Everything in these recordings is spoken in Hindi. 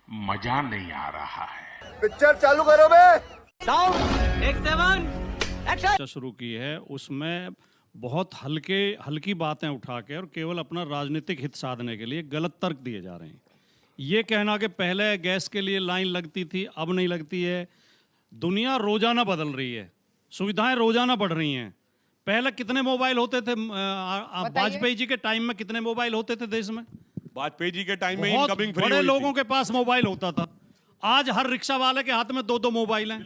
मजा नहीं आ रहा है। पिक्चर चालू करो बे। Sound take 7 action. शुरू की है उसमें बहुत हल्की बातें उठा के और केवल अपना राजनीतिक हित साधने के लिए गलत तर्क दिए जा रहे हैं। ये कहना कि पहले गैस के लिए लाइन लगती थी अब नहीं लगती है। दुनिया रोजाना बदल रही है, सुविधाएं रोजाना बढ़ रही हैं। पहले कितने मोबाइल होते थे? वाजपेयी जी के टाइम में कितने मोबाइल होते थे देश में? वाजपेयी जी के टाइम में बहुत इनकमिंग फ्री बड़े हुई लोगों थी। के पास मोबाइल होता था। आज हर रिक्शा वाले के हाथ में दो मोबाइल हैं,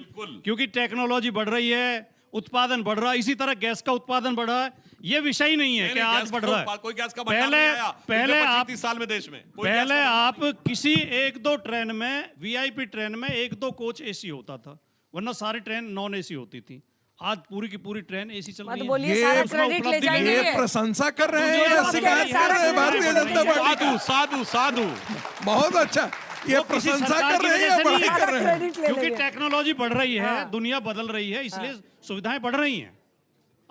क्योंकि टेक्नोलॉजी बढ़ रही है, उत्पादन बढ़ रहा है। इसी तरह गैस का उत्पादन बढ़ रहा है। ये विषय ही नहीं है कि आज बढ़ रहा है। कोई गैस का भंडार नहीं आया पहले पिछले आप 25 साल में देश में पहले आप किसी एक दो ट्रेन में, वीआईपी ट्रेन में एक दो कोच एसी होता था, वरना सारी ट्रेन नॉन एसी होती थी। आज पूरी की पूरी ट्रेन एसी चल रही है। सारा क्रेडिट ले जाएंगे। ये प्रशंसा कर रहे हैं या शिकायत कर रहे हैं भारतीय जनता पार्टी का? साधु साधु बहुत अच्छा। ये प्रशंसा कर रहे हैं या बड़ाई कर रहे हैं? क्योंकि टेक्नोलॉजी बढ़ रही है, दुनिया बदल रही है, इसलिए सुविधाएं बढ़ रही हैं।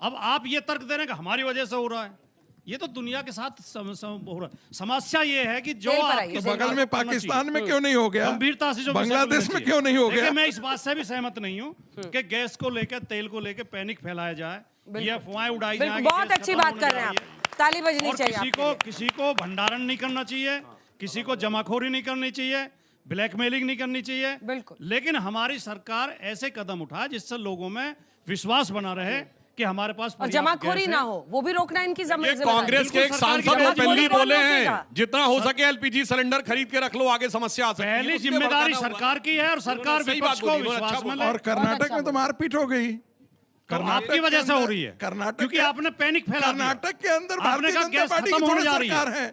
अब आप ये तर्क दे रहे हैं कि हमारी वजह से हो रहा है, ये तो दुनिया के साथ हो रहा है। समस्या ये है कि जो आपके बगल में पाकिस्तान में क्यों नहीं हो गया, गंभीरता से जो बांग्लादेश में क्यों नहीं हो गया? मैं इस बात से भी सहमत नहीं हूँ कि गैस को लेकर, तेल को लेकर पैनिक फैलाया जाए, ये अफवाहें उड़ाई जाए। बहुत अच्छी बात कर रहे हैं आप, ताली बजनी चाहिए। किसी को भंडारण नहीं करना चाहिए, किसी को जमाखोरी नहीं करनी चाहिए, ब्लैकमेलिंग नहीं करनी चाहिए। बिल्कुल। लेकिन हमारी सरकार ऐसे कदम उठाए जिससे लोगों में विश्वास बना रहे कि हमारे पास और जमाखोरी ना हो, वो भी रोकना इनकी जिम्मेदारी। कांग्रेस के एक सांसद ओपनली बोले हैं जितना हो सके एलपीजी सिलेंडर खरीद के रख लो, आगे समस्या आ सकती है। पहली जिम्मेदारी सरकार की है और सरकार विपक्ष को विश्वास में ले। और कर्नाटक में तो मारपीट हो गई, आपकी वजह से हो रही है, कर्नाटक क्योंकि आपने पैनिक फैला दिया। कर्नाटक के अंदर भारतीय जनता पार्टी की खत्म होने थोड़ी जा रही सरकार है।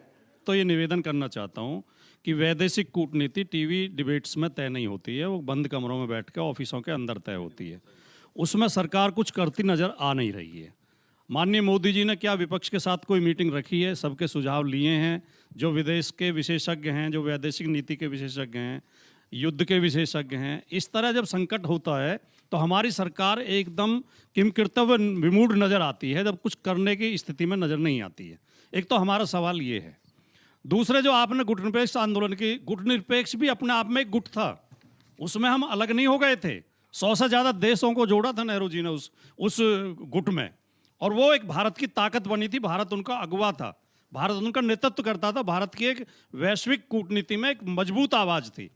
तो ये निवेदन करना चाहता हूं कि वैदेशिक कूटनीति टीवी डिबेट्स में तय नहीं होती है, वो बंद कमरों में बैठ के ऑफिसों के अंदर तय होती है। उसमें सरकार कुछ करती नजर आ नहीं रही है। माननीय मोदी जी ने क्या विपक्ष के साथ कोई मीटिंग रखी है? सबके सुझाव लिए हैं, जो विदेश के विशेषज्ञ हैं, जो वैदेशिक नीति के विशेषज्ञ हैं, युद्ध के विशेषज्ञ हैं। इस तरह जब संकट होता है तो हमारी सरकार एकदम किम कर्तव्य विमूढ़ नजर आती है, जब कुछ करने की स्थिति में नजर नहीं आती है। एक तो हमारा सवाल ये है। दूसरे, जो आपने गुटनिरपेक्ष आंदोलन की, गुटनिरपेक्ष भी अपने आप में एक गुट था, उसमें हम अलग नहीं हो गए थे। 100 से ज्यादा देशों को जोड़ा था नेहरू जी ने उस गुट में, और वो एक भारत की ताकत बनी थी। भारत उनका अगुवा था, भारत उनका नेतृत्व करता था, भारत की एक वैश्विक कूटनीति में एक मजबूत आवाज थी।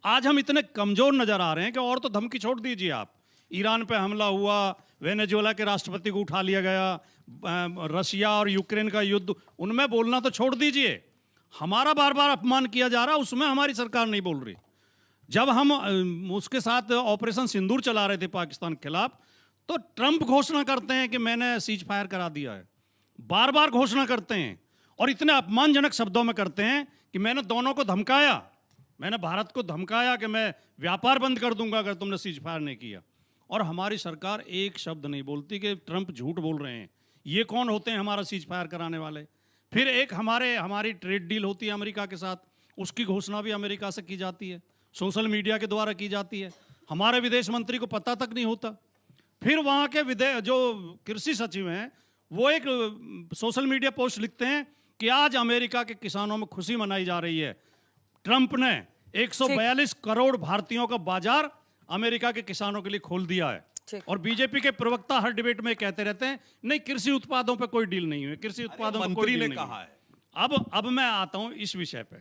आज हम इतने कमजोर नजर आ रहे हैं कि और तो धमकी छोड़ दीजिए आप, ईरान पे हमला हुआ, वेनेजुएला के राष्ट्रपति को उठा लिया गया, रशिया और यूक्रेन का युद्ध, उनमें बोलना तो छोड़ दीजिए, हमारा बार बार अपमान किया जा रहा है, उसमें हमारी सरकार नहीं बोल रही। जब हम उसके साथ ऑपरेशन सिंदूर चला रहे थे पाकिस्तान के खिलाफ, तो ट्रंप घोषणा करते हैं कि मैंने सीज फायर करा दिया है, बार बार घोषणा करते हैं और इतने अपमानजनक शब्दों में करते हैं कि मैंने दोनों को धमकाया, मैंने भारत को धमकाया कि मैं व्यापार बंद कर दूंगा अगर तुमने सीज फायर नहीं किया। और हमारी सरकार एक शब्द नहीं बोलती कि ट्रंप झूठ बोल रहे हैं। ये कौन होते हैं हमारा सीज फायर कराने वाले? फिर एक हमारी ट्रेड डील होती है अमेरिका के साथ, उसकी घोषणा भी अमेरिका से की जाती है, सोशल मीडिया के द्वारा की जाती है, हमारे विदेश मंत्री को पता तक नहीं होता। फिर वहाँ के जो कृषि सचिव हैं वो एक सोशल मीडिया पोस्ट लिखते हैं कि आज अमेरिका के किसानों में खुशी मनाई जा रही है, ट्रंप ने 142 करोड़ भारतीयों का बाजार अमेरिका के किसानों के लिए खोल दिया है। और बीजेपी के प्रवक्ता हर डिबेट में कहते रहते हैं नहीं, कृषि उत्पादों पे कोई डील नहीं हुई, कृषि उत्पादों पे कोई डील नहीं कहा है। अब मैं आता हूं इस विषय पे,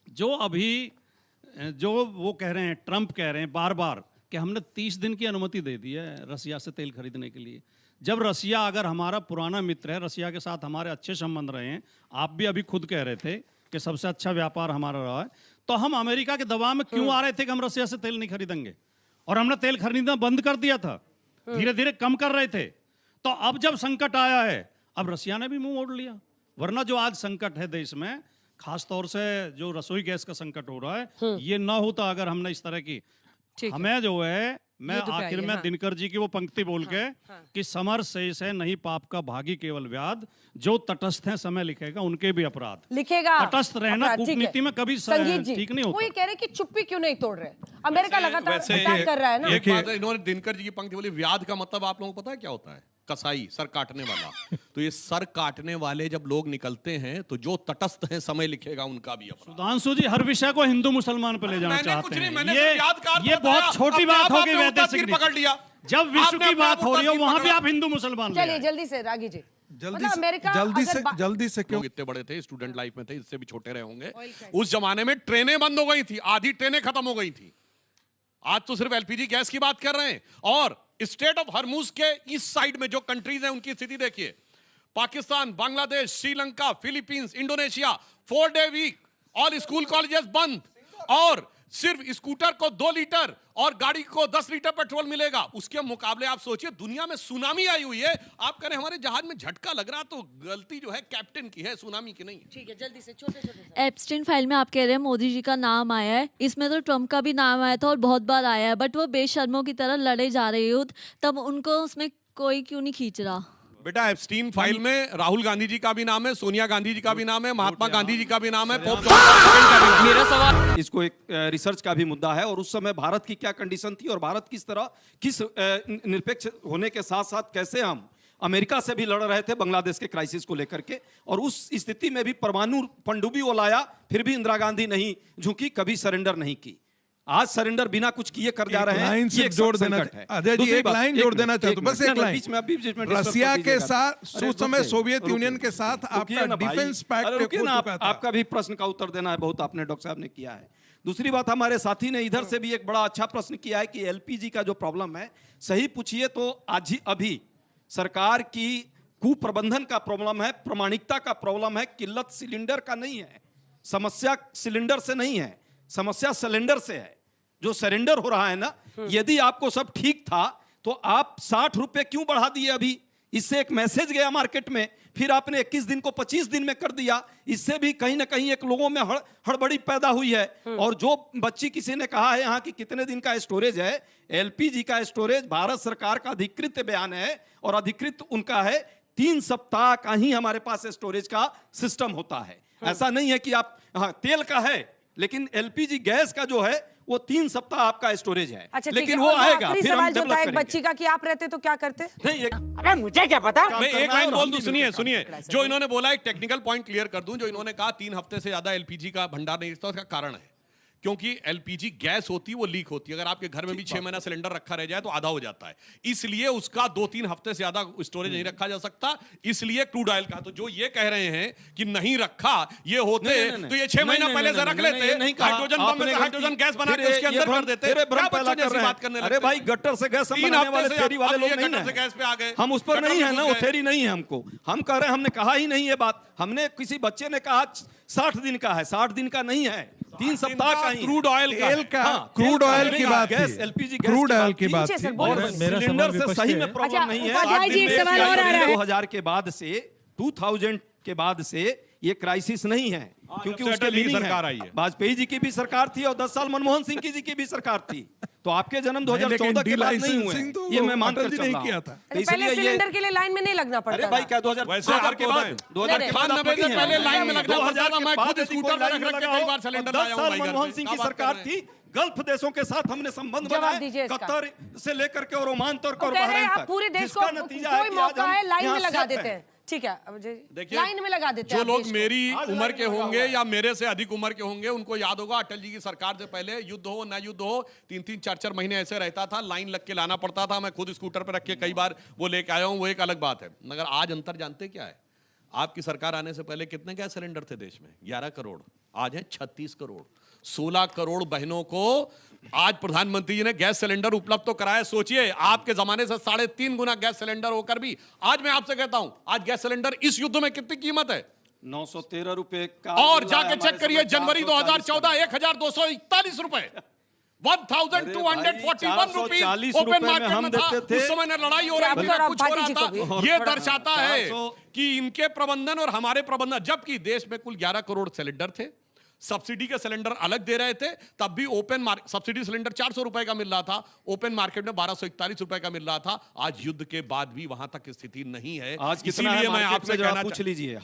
जो वो कह रहे हैं, ट्रंप कह रहे हैं बार बार कि हमने 30 दिन की अनुमति दे दी है रसिया से तेल खरीदने के लिए। जब रसिया अगर हमारा पुराना मित्र है, रसिया के साथ हमारे अच्छे संबंध रहे हैं, आप भी अभी खुद कह रहे थे कि सबसे अच्छा व्यापार हमारा रहा है, तो हम अमेरिका के दबाव में क्यों आ रहे थे कि हम रसिया से तेल नहीं खरीदेंगे? और हमने तेल खरीदना बंद कर दिया था, धीरे धीरे कम कर रहे थे। तो अब जब संकट आया है, अब रसिया ने भी मुंह मोड़ लिया। वरना जो आज संकट है देश में, खासतौर से जो रसोई गैस का संकट हो रहा है, ये ना होता अगर हमने इस तरह की, हमें जो है, मैं आखिर में दिनकर जी की वो पंक्ति बोल के कि समर शेष है नहीं पाप का भागी केवल व्याध, जो तटस्थ है समय लिखेगा उनके भी अपराध। लिखेगा तटस्थ रहना कूटनीति में कभी ठीक नहीं होता। वो ये कह रहे कि चुप्पी क्यों नहीं तोड़ रहे? अमेरिका लगातार अटैक कर रहा है ना। एक बात है, इन्होंने दिनकर जी की पंक्ति बोली, व्याध का मतलब आप लोगों को पता है क्या होता है? कसाई, सर काटने वाला। तो ये सर काटने वाले जब लोग निकलते हैं तो जो तटस्थ हैं समय लिखेगा उनका भी अपराध। सुधांशु जी हर विषय को हिंदू मुसलमान पे ले जाना मैंने कुछ चाहते नहीं, हैं। मैंने सिर्फ यादगार ये बताया। बहुत छोटी अपने बात आप होगी आपने वैदेशिक तीर पकड़ लिया। जब विश्व आपने की अपने बात आप हो रही है तीर वहां भी पकड़ा। आप हिंदू मुसलमान ले चलिए आए। जल्दी से रागी जी, जल्दी मतलब से अमेरिका जल्दी से क्यों? लोग इतने बड़े थे, स्टूडेंट लाइफ में थे, इससे भी छोटे रहे होंगे। उस जमाने में ट्रेनें बंद हो गई थी, आधी ट्रेनें खत्म हो गई थी। आज तो सिर्फ एलपीजी गैस की बात कर रहे हैं। और स्टेट ऑफ हरमुज के ईस्ट साइड में जो कंट्रीज हैं उनकी स्थिति देखिए, Pakistan, Bangladesh, Sri Lanka, Philippines, Indonesia, 4 day week, all school colleges बंद, और सिर्फ स्कूटर को 2 लीटर और गाड़ी को 10 लीटर पेट्रोल मिलेगा। उसके मुकाबले आप सोचिए दुनिया में सुनामी आई हुई है, आप कह रहे हैं हमारे जहाज में झटका लग रहा, तो गलती जो है कैप्टन की है, सुनामी की नहीं है। ठीक है जल्दी से छोटे एप्स्टीन फाइल में आप कह रहे हैं मोदी जी का नाम आया है, इसमें तो ट्रम्प का भी नाम आया था और बहुत बार आया है, बट वो बेशर्मों की तरह लड़े जा रहे युद्ध, तब उनको उसमें कोई क्यों नहीं खींच रहा? बेटा एप्स्टीन फाइल में राहुल गांधी जी का भी नाम है, सोनिया गांधी जी का भी नाम है, महात्मा गांधी जी का भी नाम है, पोप जॉन का भी नाम है। मेरा सवाल इसको एक रिसर्च का भी मुद्दा है, और उस समय भारत की क्या कंडीशन थी और भारत किस तरह किस निरपेक्ष होने के साथ साथ कैसे हम अमेरिका से भी लड़ रहे थे बांग्लादेश के क्राइसिस को लेकर के, और उस स्थिति में भी परमाणु पनडुब्बी वो लाया, फिर भी इंदिरा गांधी नहीं झुकी, कभी सरेंडर नहीं की। आज सरेंडर बिना कुछ किए कर जा रहे हैं। लाइन से जोड़ देना अजय जी, एक लाइन जोड़ देना चाहता हूं, बस एक लाइन। रसिया के साथ उस समय सोवियत यूनियन के साथ आपका डिफेंस पैक्ट हो चुका था। आपका भी प्रश्न का उत्तर देना है, बहुत आपने डॉक्टर साहब ने किया है। दूसरी बात, हमारे साथी ने इधर से भी एक बड़ा अच्छा प्रश्न किया है कि एलपीजी का जो प्रॉब्लम है, सही पूछिए तो आज ही अभी सरकार की कुप्रबंधन का प्रॉब्लम है, प्रामाणिकता का प्रॉब्लम है, किल्लत सिलेंडर का नहीं है। समस्या सिलेंडर से नहीं है, समस्या सिलेंडर से है। जो सरेंडर हो रहा है ना, यदि आपको सब ठीक था तो आप 60 रुपए क्यों बढ़ा दिए अभी? इससे एक मैसेज गया मार्केट में, फिर आपने 21 दिन को 25 दिन में कर दिया। इससे भी कहीं ना कहीं एक लोगों में हड़बड़ी पैदा हुई है। और जो बच्ची किसी ने कहा है यहाँ की कितने दिन का स्टोरेज है, एलपीजी का स्टोरेज भारत सरकार का अधिकृत बयान है, और अधिकृत उनका है 3 सप्ताह का ही हमारे पास स्टोरेज का सिस्टम होता है। ऐसा नहीं है कि आप, हाँ तेल का है, लेकिन एलपीजी गैस का जो है वो 3 सप्ताह आपका स्टोरेज है। अच्छा, लेकिन वो आएगा, आखिरी फिर हम सवाल जो डेवलप था एक करेंगे। बच्ची का कि आप रहते तो क्या करते? नहीं, अरे मुझे क्या पता। मैं एक लाइन बोल दूं, सुनिए जो इन्होंने बोला, एक टेक्निकल पॉइंट क्लियर कर दूं। जो इन्होंने कहा 3 हफ्ते से ज्यादा एलपीजी का भंडार नहीं रहता, उसका कारण है क्योंकि एलपीजी गैस होती है वो लीक होती है। अगर आपके घर में भी 6 महीना सिलेंडर रखा रह जाए तो आधा हो जाता है, इसलिए उसका 2-3 हफ्ते से ज्यादा स्टोरेज नहीं रखा जा सकता, इसलिए क्रूड ऑयल का। तो जो ये कह रहे हैं कि नहीं रखा, ये होते तो ये 6 महीना पहले से रख लेते, हाइड्रोजन बम में से हाइड्रोजन गैस बना के उसके अंदर कर देते। बात करने अरे भाई गट्टर से गैस बनाने वाले फेरी वाले लोग नहीं गट्टर से गैस पे आ गए, हम उस पर नहीं है ना, वो फेरी नहीं है हमको। हम कह रहे हैं, हमने कहा ही नहीं ये बात। हमने किसी बच्चे ने कहा 60 दिन का है, 60 दिन का नहीं है, 3 सप्ताह का ही। क्रूड ऑयल का क्रूड ऑयल की बात थी, एलपीजी क्रूड ऑयल की बात थी। और सिलेंडर से सही में प्रॉब्लम नहीं है। उपाध्याय जी, एक सवाल और आ रहा है। 2000 के बाद से 2000 के बाद से ये क्राइसिस नहीं है, क्योंकि उसके लीडिंग सरकार आई है। वाजपेयी जी की भी सरकार थी और 10 साल मनमोहन सिंह जी की भी सरकार थी। तो आपके जन्म 2014 के बाद नहीं हुए, ये मैं मानकर चल रहा हूं। पहले सिलेंडर के लिए लाइन में नहीं लगना पड़ता। अरे भाई क्या 2000 के बाद 2000 के बाद पहले लाइन में लगना पड़ता था। मैं खुद स्कूटर पर रख के कई बार सिलेंडर लाया हूं। मनमोहन सिंह की सरकार थी, गल्फ देशों के साथ हमने संबंध बनाए, कतर से लेकर के और ओमान तक और बहरीन तक। पूरे देश को कोई मौका है लाइन में लगा देते हैं, ठीक है? देखिए, लाइन में लगा देते हैं। जो लोग मेरी उम्र के होंगे या मेरे से अधिक उम्र के होंगे, उनको याद होगा अटल जी की सरकार से पहले युद्ध हो ना युद्ध हो, 3-3, 4-4 महीने ऐसे रहता था, लाइन लग के लाना पड़ता था। मैं खुद स्कूटर पर रख के कई बार वो लेके आया हूं, वो एक अलग बात है। मगर आज अंतर जानते क्या है? आपकी सरकार आने से पहले कितने गैस सिलेंडर थे देश में? 11 करोड़, आज है 36 करोड़। 16 करोड़ बहनों को आज प्रधानमंत्री जी ने गैस सिलेंडर उपलब्ध तो कराया। सोचिए, आपके जमाने से 3.5 गुना गैस सिलेंडर होकर भी आज मैं आपसे कहता हूं, आज गैस सिलेंडर इस युद्ध में कितनी कीमत है? 913 रुपए का। और जाके चेक करिए, जनवरी 2014 1241 रुपए, 1241 रुपीज ओपन मार्केट में था। उस समय न लड़ाई हो रही थी, कुछ हो रहा था। ये दर्शाता है कि इनके प्रबंधन और हमारे प्रबंधन, जबकि देश में कुल 11 करोड़ सिलेंडर थे, सब्सिडी के सिलेंडर अलग दे रहे थे, तब भी ओपन मार्केट सब्सिडी सिलेंडर 400 रुपए का मिल रहा था, ओपन मार्केट में 1241 रुपए का मिल रहा था। आज युद्ध के बाद भी वहां तक स्थिति नहीं है। आज इसीलिए मैं आपसे कहना पूछ लीजिए,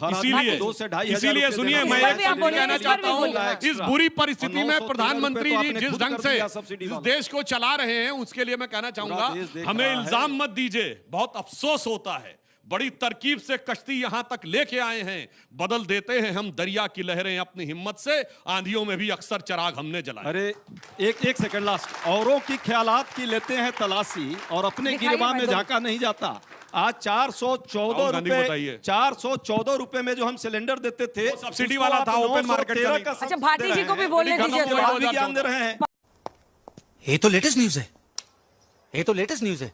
इसीलिए सुनिए, मैं एक कहना चाहता हूं, इस बुरी परिस्थिति में प्रधानमंत्री जी जिस ढंग से इस देश को चला रहे हैं, उसके लिए मैं कहना चाहूंगा, हमें इल्जाम मत दीजिए। बहुत अफसोस होता है, बड़ी तरकीब से कश्ती यहां तक लेके आए हैं, बदल देते हैं हम दरिया की लहरें अपनी हिम्मत से, आंधियों में भी अक्सर चराग हमने जलाए। अरे एक सेकंड लास्ट, औरों की ख्यालात की लेते हैं तलाशी और अपने गिरबान में झांका नहीं जाता। आज 414 रुपए में जो हम सिलेंडर देते थे, सब्सिडी वाला था, ओपन मार्केट का। अच्छा भाटी जी को भी बोलने दीजिए, ज्ञान दे रहे हैं। ये तो लेटेस्ट न्यूज है, ये तो लेटेस्ट न्यूज है।